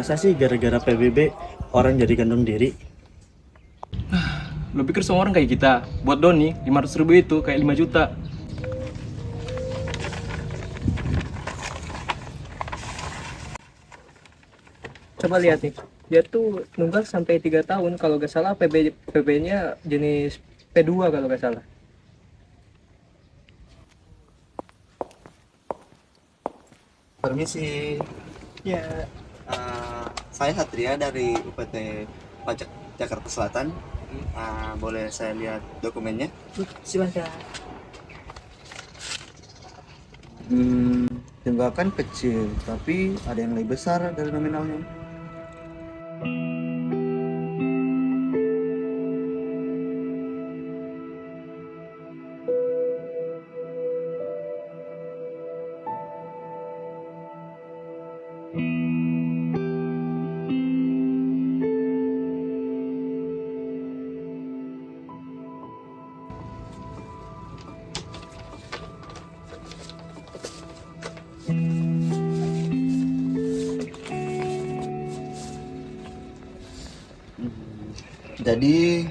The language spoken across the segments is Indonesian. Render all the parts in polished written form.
Masa sih gara-gara PBB orang jadi gantung diri? Lo pikir semua orang kayak kita? Buat Doni, 500.000 itu kayak 5 juta. Coba lihat nih, dia tuh nunggak sampai 3 tahun kalau gak salah. PB-nya jenis P2 kalau gak salah. Permisi, Ya, saya Satria dari UPT Pajak Jakarta Selatan. Boleh saya lihat dokumennya? silahkan. Tunggakan kecil, tapi ada yang lebih besar dari nominalnya. Jadi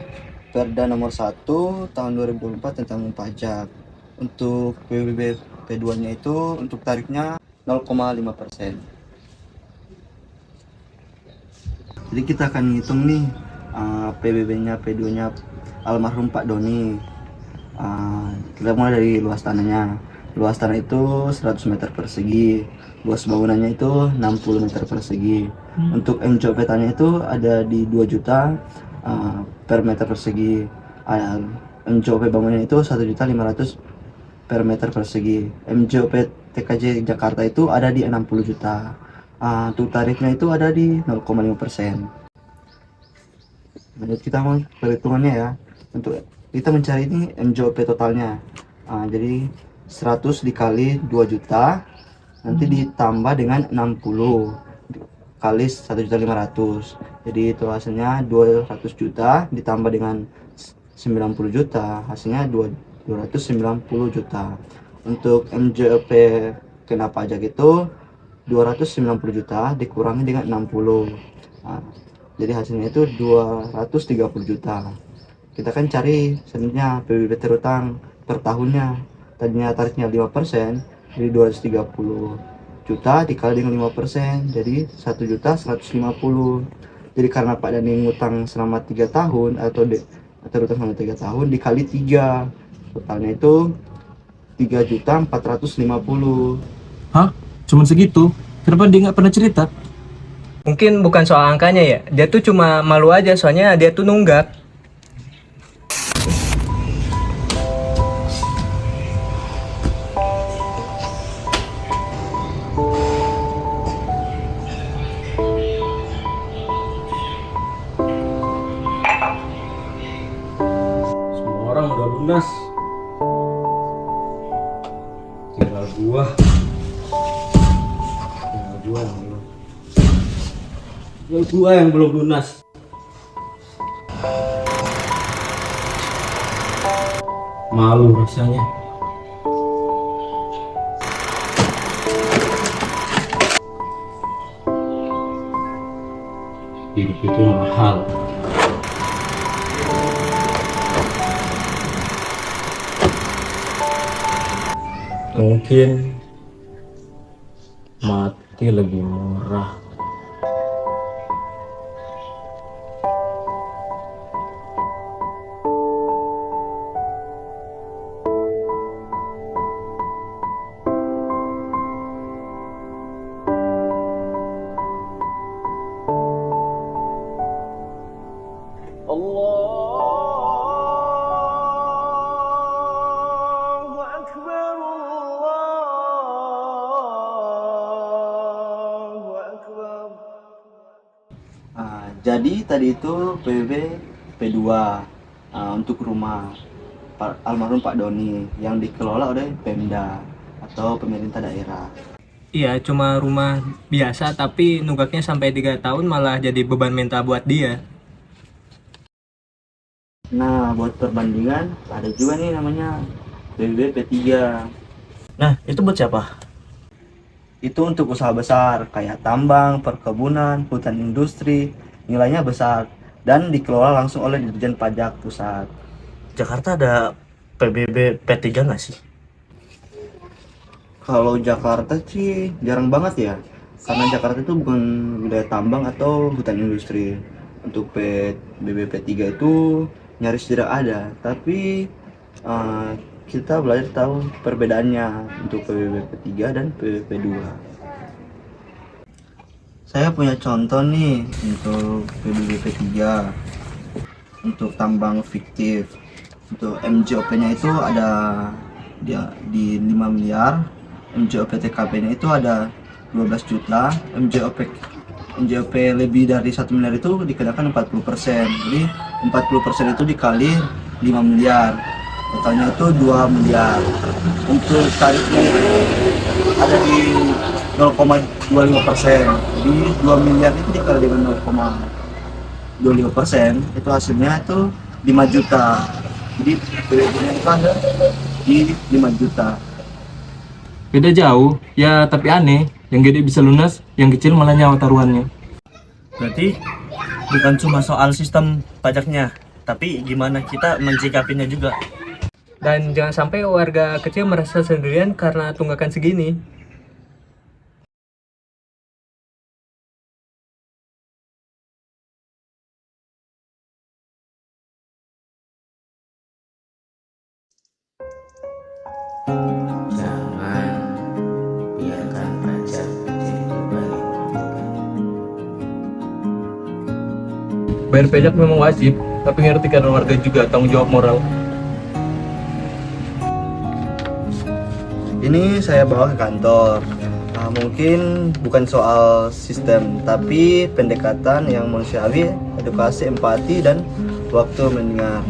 Perda nomor 1 tahun 2004 tentang pajak. Untuk PBB P2-nya itu untuk tarifnya 0,5%. Jadi kita akan ngitung nih PBB-nya P2-nya almarhum Pak Doni. Kita mulai dari luas tanahnya. Luas tanah itu 100 meter persegi. Luas bangunannya itu 60 meter persegi. Untuk MJOP tanahnya itu ada di 2 juta per meter persegi. MJOP bangunannya itu 1.500.000 per meter persegi. MJOP TKJ Jakarta itu ada di 60 juta. Untuk tarifnya itu ada di 0,5%. Lanjut kita mau perhitungannya ya. Untuk kita mencari ini MJOP totalnya. Jadi 100 dikali 2 juta nanti ditambah dengan 60 kali 1.500.000. Jadi itu hasilnya 200 juta ditambah dengan 90 juta, hasilnya 290 juta. Untuk MJOP kena pajak itu 290 juta dikurangi dengan 60. Jadi hasilnya itu 230 juta. Kita kan cari sebenarnya PBB terutang per tahunnya. Tadinya tarifnya 5%, jadi 230 juta dikali dengan 5%, jadi 1.150.000. Jadi karena Pak Dani ngutang selama 3 tahun atau terutang selama 3 tahun dikali 3, totalnya itu 3.450.000. Hah? Cuman segitu? Kenapa dia nggak pernah cerita? Mungkin bukan soal angkanya ya, dia tuh cuma malu aja soalnya dia tuh nunggak. Semua orang udah lunas, tinggal gua yang belum lunas. Malu rasanya. Hidup itu mahal. Mungkin mati lebih murah. Allahu Akbar, Allahu Akbar. Jadi tadi itu PBB P2 untuk rumah almarhum Pak Doni yang dikelola oleh Pemda atau pemerintah daerah. Iya, cuma rumah biasa tapi nunggaknya sampai 3 tahun malah jadi beban mental buat dia. Nah, buat perbandingan ada juga nih namanya PBB P3. Nah, itu buat siapa? itu untuk usaha besar kayak tambang, perkebunan, hutan industri, nilainya besar dan dikelola langsung oleh Dirjen Pajak Pusat. Jakarta ada PBB P3 nggak sih? Kalau Jakarta sih jarang banget ya, karena Jakarta itu bukan wilayah tambang atau hutan industri. Untuk PBB P3 itu nyaris tidak ada, tapi kita belajar tahu perbedaannya untuk PBB P3 dan PBB P2. Saya punya contoh nih untuk PBB P3 untuk tambang fiktif. Untuk MJOP-nya itu ada di 5 miliar, MJOP TKP-nya itu ada 12 juta, MJOP lebih dari 1 miliar itu dikenakan 40%. Jadi 40% itu dikali 5 miliar. Totalnya itu 2 miliar. Untuk tarifnya itu ada di 0,25%. Jadi 2 miliar itu dikali dengan 0,25%, itu hasilnya itu 5 juta. Jadi PBB-nya itu ada di 5 juta. Beda jauh, ya tapi aneh. Yang gede bisa lunas, yang kecil malah nyawa taruhannya. Berarti bukan cuma soal sistem pajaknya, tapi gimana kita mencikapinya juga. Dan jangan sampai warga kecil merasa sendirian karena tunggakan segini. Jangan biarkan pajak jadi beban. Bayar pajak memang wajib, tapi ngerti karena warga juga tanggung jawab moral. Ini saya bawa ke kantor. Mungkin bukan soal sistem, tapi pendekatan yang manusiawi, edukasi, empati, dan waktu mendengar.